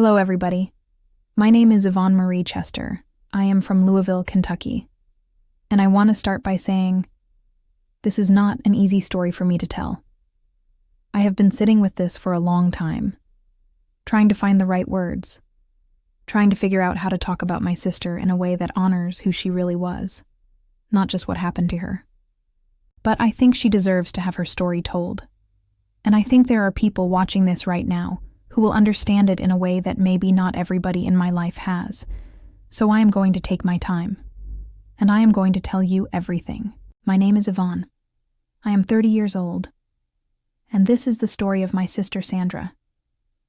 Hello, everybody. My name is Yvonne Marie Chester. I am from Louisville, Kentucky. And I want to start by saying, this is not an easy story for me to tell. I have been sitting with this for a long time, trying to find the right words, trying to figure out how to talk about my sister in a way that honors who she really was, not just what happened to her. But I think she deserves to have her story told. And I think there are people watching this right now who will understand it in a way that maybe not everybody in my life has. So I am going to take my time. And I am going to tell you everything. My name is Yvonne. I am 30 years old. And this is the story of my sister Sandra,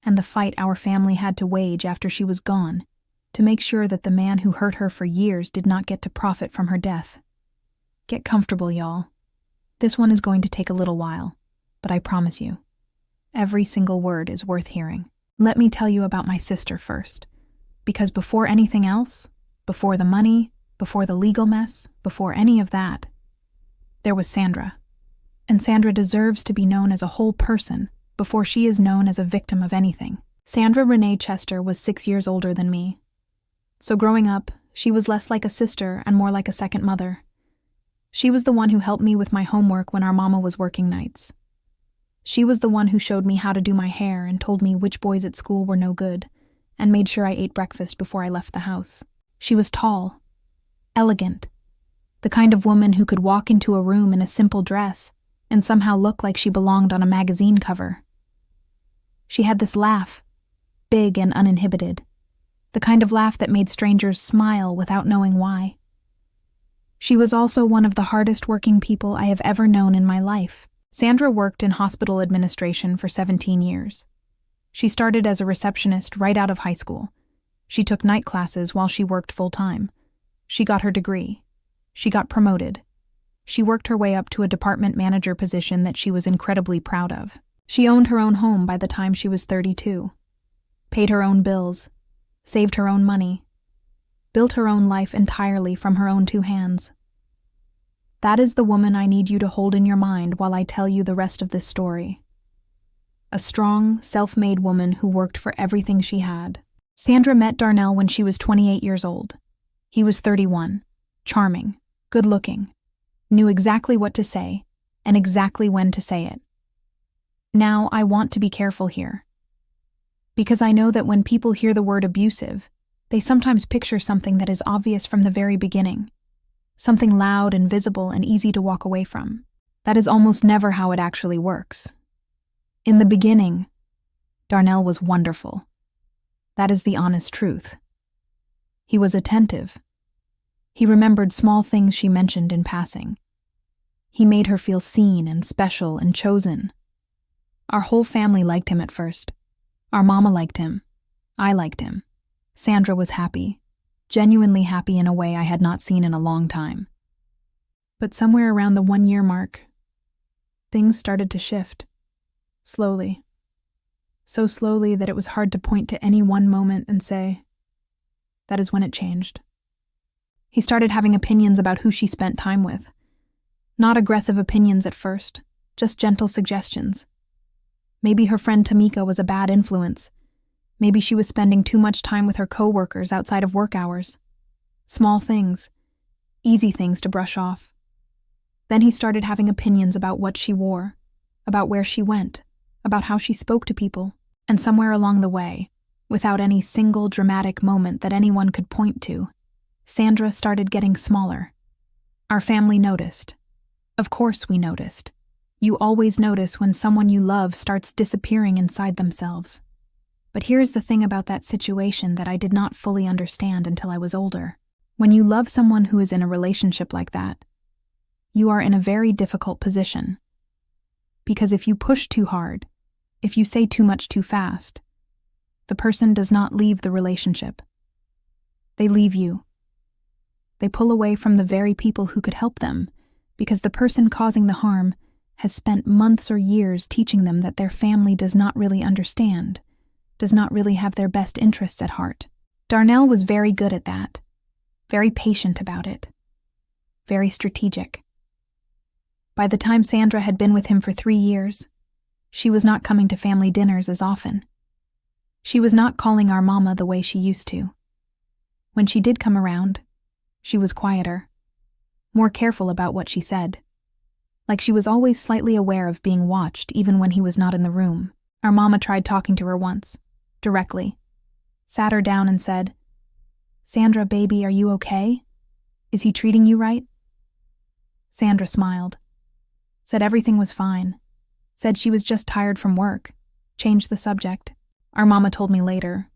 and the fight our family had to wage after she was gone to make sure that the man who hurt her for years did not get to profit from her death. Get comfortable, y'all. This one is going to take a little while, but I promise you, every single word is worth hearing. Let me tell you about my sister first, because before anything else, before the money, before the legal mess, before any of that, there was Sandra. And Sandra deserves to be known as a whole person before she is known as a victim of anything. Sandra Renee Chester was 6 years older than me. So growing up, she was less like a sister and more like a second mother. She was the one who helped me with my homework when our mama was working nights. She was the one who showed me how to do my hair and told me which boys at school were no good, and made sure I ate breakfast before I left the house. She was tall, elegant, the kind of woman who could walk into a room in a simple dress and somehow look like she belonged on a magazine cover. She had this laugh, big and uninhibited, the kind of laugh that made strangers smile without knowing why. She was also one of the hardest working people I have ever known in my life. Sandra worked in hospital administration for 17 years. She started as a receptionist right out of high school. She took night classes while she worked full-time. She got her degree. She got promoted. She worked her way up to a department manager position that she was incredibly proud of. She owned her own home by the time she was 32, paid her own bills, saved her own money, built her own life entirely from her own two hands. That is the woman I need you to hold in your mind while I tell you the rest of this story. A strong, self-made woman who worked for everything she had. Sandra met Darnell when she was 28 years old. He was 31, charming, good-looking, knew exactly what to say, and exactly when to say it. Now, I want to be careful here, because I know that when people hear the word abusive, they sometimes picture something that is obvious from the very beginning. Something loud and visible and easy to walk away from. That is almost never how it actually works. In the beginning, Darnell was wonderful. That is the honest truth. He was attentive. He remembered small things she mentioned in passing. He made her feel seen and special and chosen. Our whole family liked him at first. Our mama liked him. I liked him. Sandra was happy. Genuinely happy in a way I had not seen in a long time. But somewhere around the 1-year mark, things started to shift. Slowly. So slowly that it was hard to point to any one moment and say, that is when it changed. He started having opinions about who she spent time with. Not aggressive opinions at first, just gentle suggestions. Maybe her friend Tamika was a bad influence. Maybe she was spending too much time with her coworkers outside of work hours. Small things, easy things to brush off. Then he started having opinions about what she wore, about where she went, about how she spoke to people, and somewhere along the way, without any single dramatic moment that anyone could point to, Sandra started getting smaller. Our family noticed. Of course we noticed. You always notice when someone you love starts disappearing inside themselves. But here's the thing about that situation that I did not fully understand until I was older. When you love someone who is in a relationship like that, you are in a very difficult position. Because if you push too hard, if you say too much too fast, the person does not leave the relationship. They leave you. They pull away from the very people who could help them, because the person causing the harm has spent months or years teaching them that their family does not really understand, does not really have their best interests at heart. Darnell was very good at that, very patient about it, very strategic. By the time Sandra had been with him for 3 years, she was not coming to family dinners as often. She was not calling our mama the way she used to. When she did come around, she was quieter, more careful about what she said. Like she was always slightly aware of being watched even when he was not in the room. Our mama tried talking to her once, directly, sat her down and said, "Sandra, baby, are you okay? Is he treating you right?" Sandra smiled, said everything was fine, said she was just tired from work, changed the subject. Our mama told me later.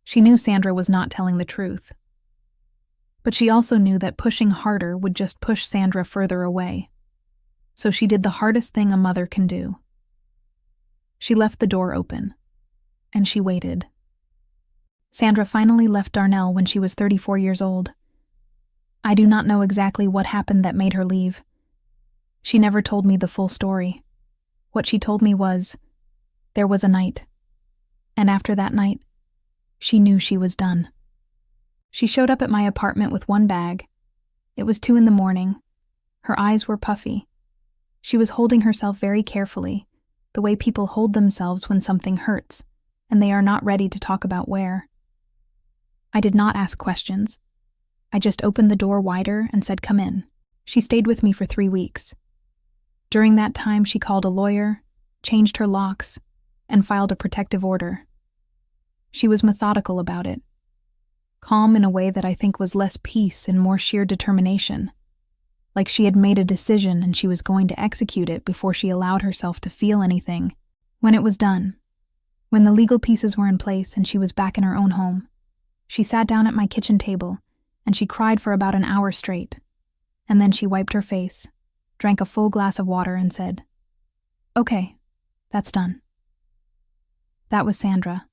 She knew Sandra was not telling the truth. But she also knew that pushing harder would just push Sandra further away. So she did the hardest thing a mother can do. She left the door open, and she waited. Sandra finally left Darnell when she was 34 years old. I do not know exactly what happened that made her leave. She never told me the full story. What she told me was, there was a night. And after that night, she knew she was done. She showed up at my apartment with one bag. It was 2 a.m. Her eyes were puffy. She was holding herself very carefully, the way people hold themselves when something hurts, and they are not ready to talk about where. I did not ask questions. I just opened the door wider and said, "Come in." She stayed with me for 3 weeks. During that time, she called a lawyer, changed her locks, and filed a protective order. She was methodical about it, calm in a way that I think was less peace and more sheer determination, like she had made a decision and she was going to execute it before she allowed herself to feel anything. When it was done, when the legal pieces were in place and she was back in her own home, she sat down at my kitchen table and she cried for about an hour straight, and then she wiped her face, drank a full glass of water and said, "Okay, that's done." That was Sandra.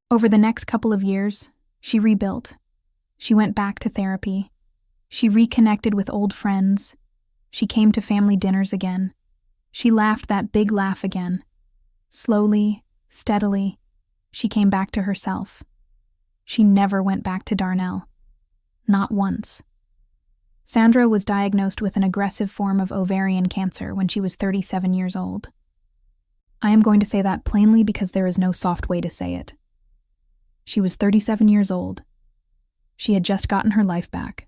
Over the next couple of years, she rebuilt. She went back to therapy. She reconnected with old friends. She came to family dinners again. She laughed that big laugh again. Slowly, steadily, she came back to herself. She never went back to Darnell. Not once. Sandra was diagnosed with an aggressive form of ovarian cancer when she was 37 years old. I am going to say that plainly because there is no soft way to say it. She was 37 years old. She had just gotten her life back.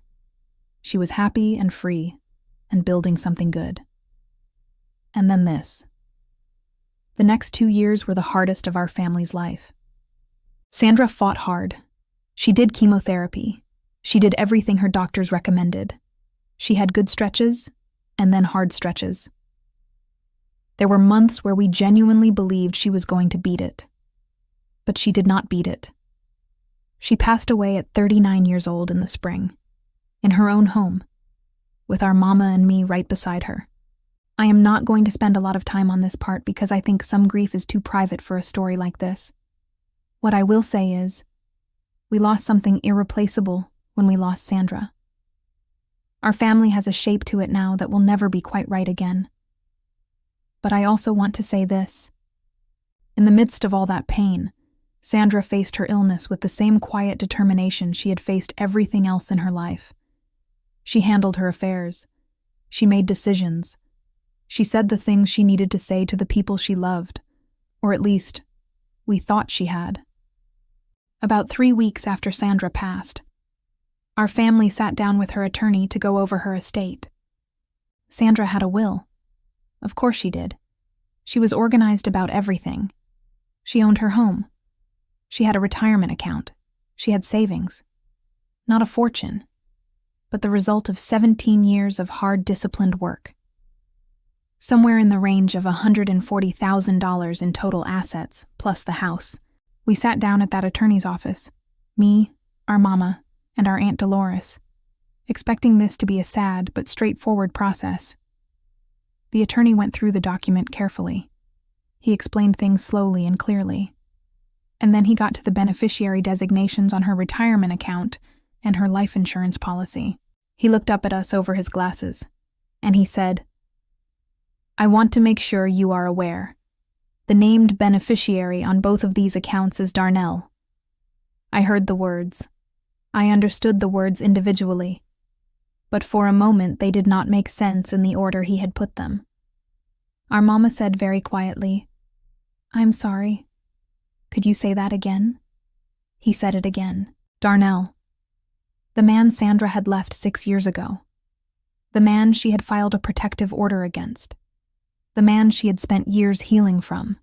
She was happy and free and building something good. And then this. The next 2 years were the hardest of our family's life. Sandra fought hard. She did chemotherapy. She did everything her doctors recommended. She had good stretches and then hard stretches. There were months where we genuinely believed she was going to beat it. But she did not beat it. She passed away at 39 years old in the spring, in her own home, with our mama and me right beside her. I am not going to spend a lot of time on this part because I think some grief is too private for a story like this. What I will say is, we lost something irreplaceable when we lost Sandra. Our family has a shape to it now that will never be quite right again. But I also want to say this. In the midst of all that pain, Sandra faced her illness with the same quiet determination she had faced everything else in her life. She handled her affairs. She made decisions. She said the things she needed to say to the people she loved, or at least, we thought she had. About 3 weeks after Sandra passed, our family sat down with her attorney to go over her estate. Sandra had a will. Of course she did. She was organized about everything. She owned her home. She had a retirement account. She had savings. Not a fortune, but the result of 17 years of hard, disciplined work. Somewhere in the range of $140,000 in total assets, plus the house. We sat down at that attorney's office, me, our mama, and our Aunt Dolores, expecting this to be a sad but straightforward process. The attorney went through the document carefully. He explained things slowly and clearly. And then he got to the beneficiary designations on her retirement account and her life insurance policy. He looked up at us over his glasses, and he said, "I want to make sure you are aware. The named beneficiary on both of these accounts is Darnell." I heard the words. I understood the words individually, but for a moment they did not make sense in the order he had put them. Our mama said very quietly, "I'm sorry." Could you say that again? He said it again. Darnell. The man Sandra had left 6 years ago. The man she had filed a protective order against. The man she had spent years healing from.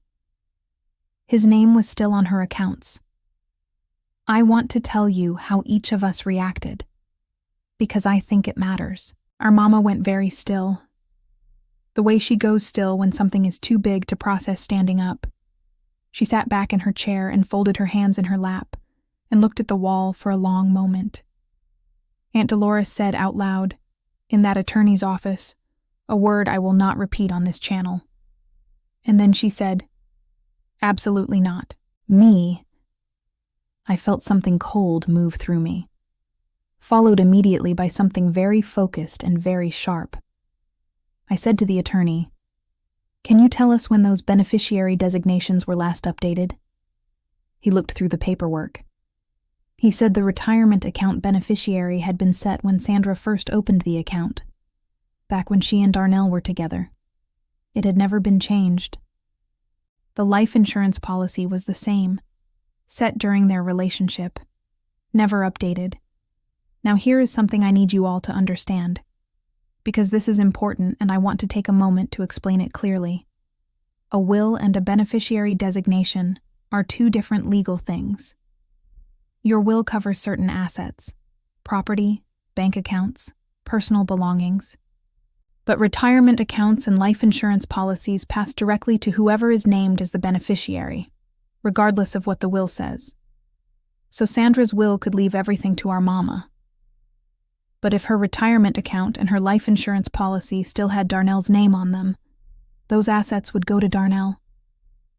His name was still on her accounts. I want to tell you how each of us reacted, because I think it matters. Our mama went very still. The way she goes still when something is too big to process standing up. She sat back in her chair and folded her hands in her lap and looked at the wall for a long moment. Aunt Dolores said out loud, in that attorney's office, a word I will not repeat on this channel. And then she said, absolutely not. Me. I felt something cold move through me, followed immediately by something very focused and very sharp. I said to the attorney, can you tell us when those beneficiary designations were last updated? He looked through the paperwork. He said the retirement account beneficiary had been set when Sandra first opened the account, back when she and Darnell were together. It had never been changed. The life insurance policy was the same, set during their relationship, never updated. Now here is something I need you all to understand, because this is important and I want to take a moment to explain it clearly. A will and a beneficiary designation are two different legal things. Your will covers certain assets, property, bank accounts, personal belongings. But retirement accounts and life insurance policies pass directly to whoever is named as the beneficiary, regardless of what the will says. So Sandra's will could leave everything to our mama. But if her retirement account and her life insurance policy still had Darnell's name on them, those assets would go to Darnell.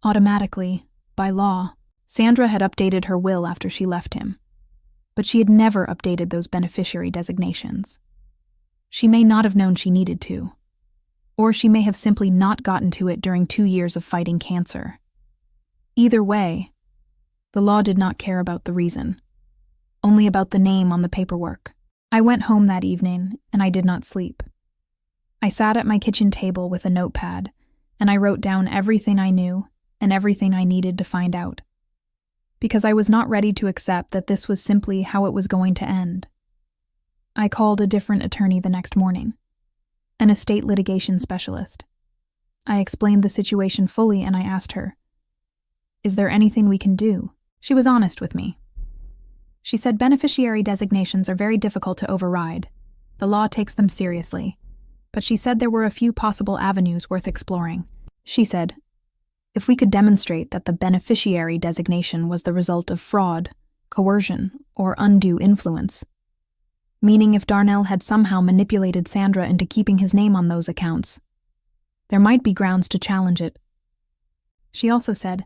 Automatically, by law. Sandra had updated her will after she left him, but she had never updated those beneficiary designations. She may not have known she needed to, or she may have simply not gotten to it during 2 years of fighting cancer. Either way, the law did not care about the reason, only about the name on the paperwork. I went home that evening, and I did not sleep. I sat at my kitchen table with a notepad, and I wrote down everything I knew and everything I needed to find out, because I was not ready to accept that this was simply how it was going to end. I called a different attorney the next morning, an estate litigation specialist. I explained the situation fully and I asked her, is there anything we can do? She was honest with me. She said beneficiary designations are very difficult to override. The law takes them seriously. But she said there were a few possible avenues worth exploring. She said, if we could demonstrate that the beneficiary designation was the result of fraud, coercion, or undue influence, meaning if Darnell had somehow manipulated Sandra into keeping his name on those accounts, there might be grounds to challenge it. She also said,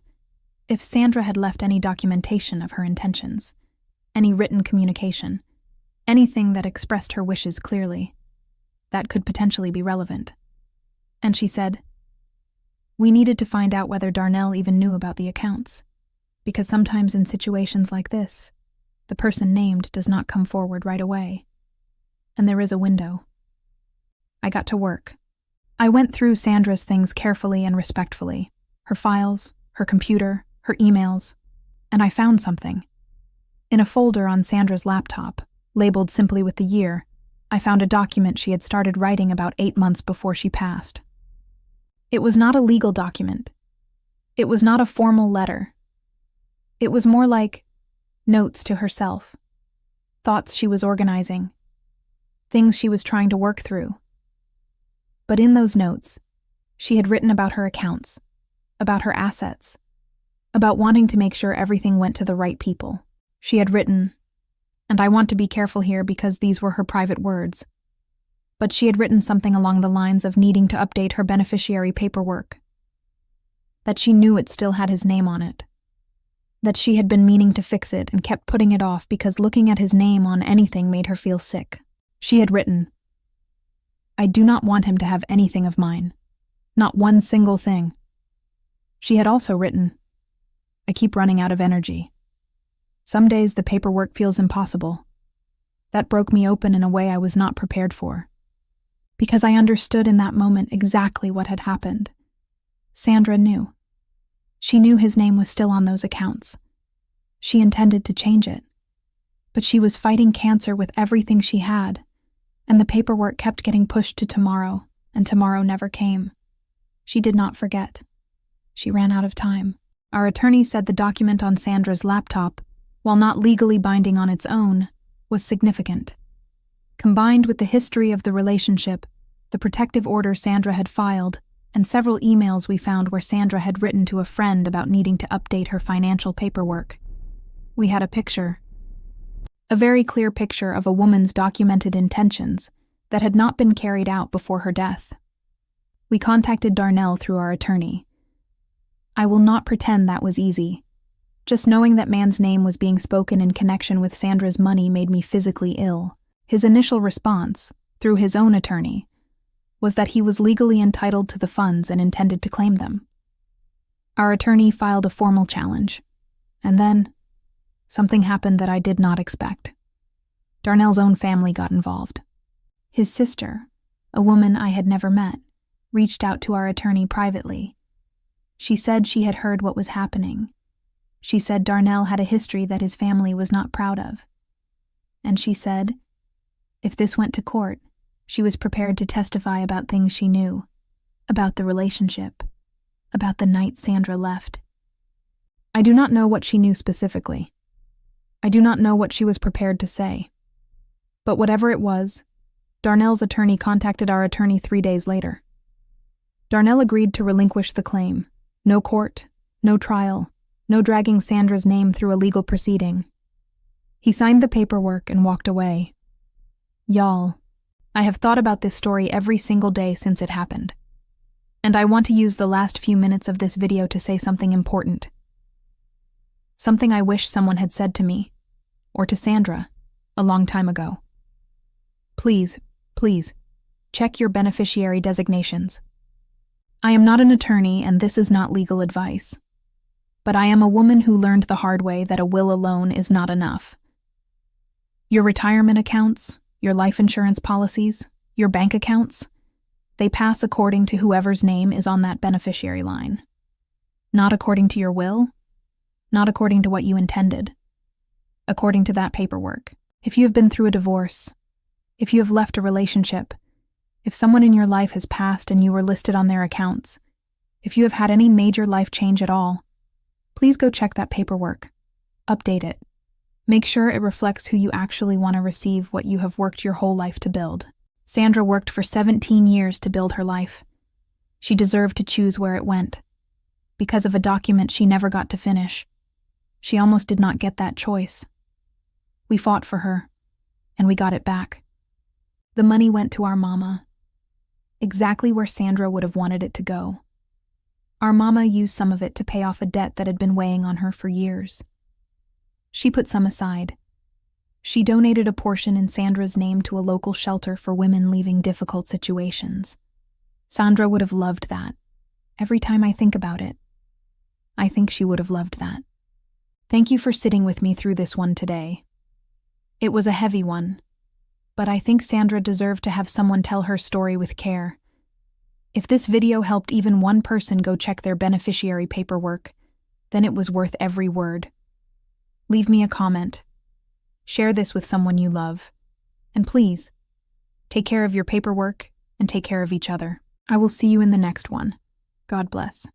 if Sandra had left any documentation of her intentions, any written communication, anything that expressed her wishes clearly, that could potentially be relevant. And she said, we needed to find out whether Darnell even knew about the accounts, because sometimes in situations like this, the person named does not come forward right away, and there is a window. I got to work. I went through Sandra's things carefully and respectfully, her files, her computer, her emails, and I found something. In a folder on Sandra's laptop, labeled simply with the year, I found a document she had started writing about 8 months before she passed. It was not a legal document. It was not a formal letter. It was more like notes to herself, thoughts she was organizing, things she was trying to work through. But in those notes, she had written about her accounts, about her assets, about wanting to make sure everything went to the right people. She had written, and I want to be careful here because these were her private words, but she had written something along the lines of needing to update her beneficiary paperwork, that she knew it still had his name on it, that she had been meaning to fix it and kept putting it off because looking at his name on anything made her feel sick. She had written, I do not want him to have anything of mine, not one single thing. She had also written, I keep running out of energy. Some days the paperwork feels impossible. That broke me open in a way I was not prepared for, because I understood in that moment exactly what had happened. Sandra knew. She knew his name was still on those accounts. She intended to change it. But she was fighting cancer with everything she had, and the paperwork kept getting pushed to tomorrow, and tomorrow never came. She did not forget. She ran out of time. Our attorney said the document on Sandra's laptop, while not legally binding on its own, was significant. Combined with the history of the relationship, the protective order Sandra had filed, and several emails we found where Sandra had written to a friend about needing to update her financial paperwork, we had a picture. A very clear picture of a woman's documented intentions that had not been carried out before her death. We contacted Darnell through our attorney. I will not pretend that was easy. Just knowing that man's name was being spoken in connection with Sandra's money made me physically ill. His initial response, through his own attorney, was that he was legally entitled to the funds and intended to claim them. Our attorney filed a formal challenge, and then something happened that I did not expect. Darnell's own family got involved. His sister, a woman I had never met, reached out to our attorney privately. She said she had heard what was happening. She said Darnell had a history that his family was not proud of. And she said, if this went to court, she was prepared to testify about things she knew, about the relationship, about the night Sandra left. I do not know what she knew specifically. I do not know what she was prepared to say. But whatever it was, Darnell's attorney contacted our attorney 3 days later. Darnell agreed to relinquish the claim. No court, no trial, no dragging Sandra's name through a legal proceeding. He signed the paperwork and walked away. Y'all, I have thought about this story every single day since it happened. And I want to use the last few minutes of this video to say something important. Something I wish someone had said to me, or to Sandra, a long time ago. Please, check your beneficiary designations. I am not an attorney and this is not legal advice. But I am a woman who learned the hard way that a will alone is not enough. Your retirement accounts, your life insurance policies, your bank accounts, they pass according to whoever's name is on that beneficiary line. Not according to your will, not according to what you intended. According to that paperwork. If you have been through a divorce, if you have left a relationship, if someone in your life has passed and you were listed on their accounts, if you have had any major life change at all, please go check that paperwork. Update it. Make sure it reflects who you actually want to receive what you have worked your whole life to build. Sandra worked for 17 years to build her life. She deserved to choose where it went. Because of a document she never got to finish, she almost did not get that choice. We fought for her, and we got it back. The money went to our mama, exactly where Sandra would have wanted it to go. Our mama used some of it to pay off a debt that had been weighing on her for years. She put some aside. She donated a portion in Sandra's name to a local shelter for women leaving difficult situations. Sandra would have loved that. Every time I think about it, I think she would have loved that. Thank you for sitting with me through this one today. It was a heavy one, but I think Sandra deserved to have someone tell her story with care. If this video helped even one person go check their beneficiary paperwork, then it was worth every word. Leave me a comment. Share this with someone you love. And please, take care of your paperwork and take care of each other. I will see you in the next one. God bless.